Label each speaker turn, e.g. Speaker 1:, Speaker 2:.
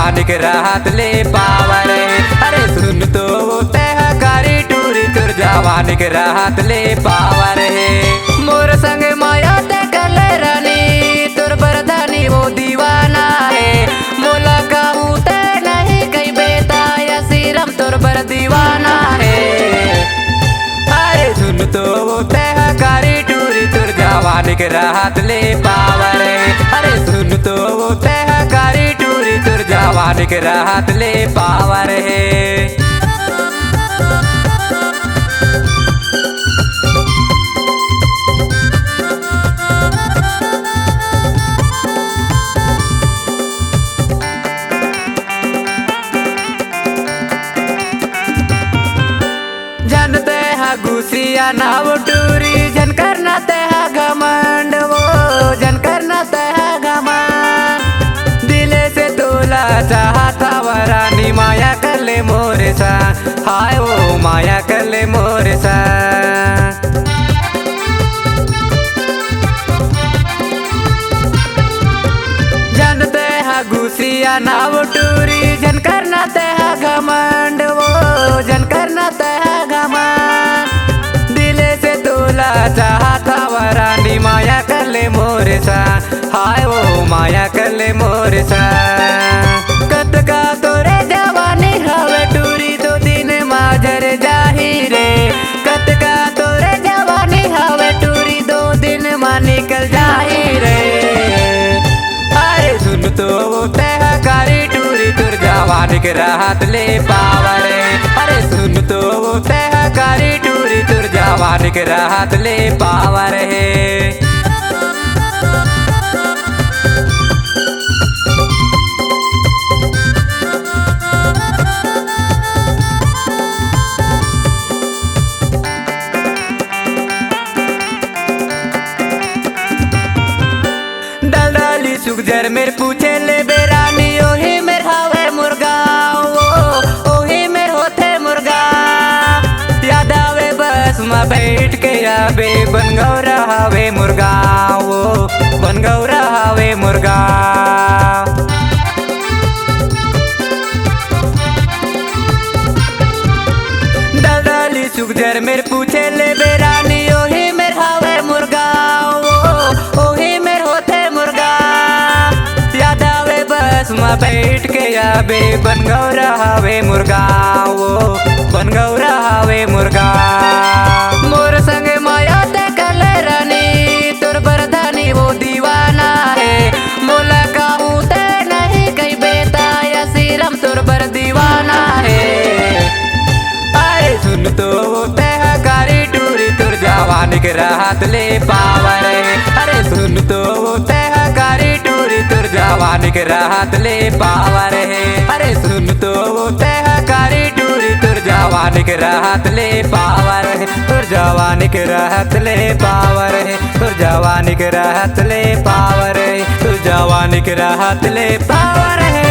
Speaker 1: जवानी के राहत ले पावर है। अरे सुन तो तह कारी टूरी तुर जवानी के राहत ले पावर है। मोर संग माया ते कले रानी तुर बरदानी वो दीवाना है। मोला कहूँ ते नहीं कई बेटा या सीरम तुर बर दीवाना है। अरे सुन तो तह कारी टूरी तुर जवानी के राहत ले पावर है। अरे सुन तो तह कारी टूरी तुर जवानी के राहत ले पावर है। जानते हैं गुसिया नाव टूरी जन करना ते है घमंड वो जन करना ते है घमंड। दिले से तोला चाहता वरानी माया कर ले मोरे सा। हाय वो माया कर ले मोरे सा। जानते हैं गुसिया नाव टूरी जन करना ते है घमंड वो जन करना ते है घमंड। दिले से तोला चाहता वरानी माया कर ले मोरे सा। हाय वो माया कर ले मोरे सा। कत का तोरे जवानी हवे टूरी दो दिन माजर जाहिरे। कत का तोरे जवानी हवे टूरी दो दिन मां निकल जाहिरे। अरे सुन तो तह कारी टूरी तुर जवानी के राहत ले पावर है। अरे सुन तो तह कारी टूरी तुर जवानी के राहत ले पावर है। दलदली सुखजर मेरे पूछे ले बेरानी ओही मेर हावे मुर्गा ओही मेर होते मुर्गा। याद आवे बस में बैठ के आवे बन गौरा हावे मुर्गा वो बन गौरा हावे मुर्गा। दलदली सुखजर मेरे पूछे ले बेरानी ओही मेर हावे मुर्गा ओही मेर होते मुर्गा। याद आवे बस में बैठ के आवे बन गौरा हावे मुर्गा वो बन गौरा हावे मुर्गा। मोर संग माया ते कले रानी तुर बरदानी वो दीवाना है। मोला कहूँ ते नहीं कई बेटा या सीरम तुर बर दीवाना है। अरे सुन तो तह कारी टूरी तुर जवानी के राहत ले पावर है। अरे सुन तो तह कारी टूरी तुर जवानी के राहत ले पावर है। अरे सुन तो तह कारी टूरी तुर जवानी के राहत ले पावर है। तुर जवानी के राहत ले पावर है। तुर जवानी के राहत ले पावर है। तुर जवानी के राहत ले पावर है।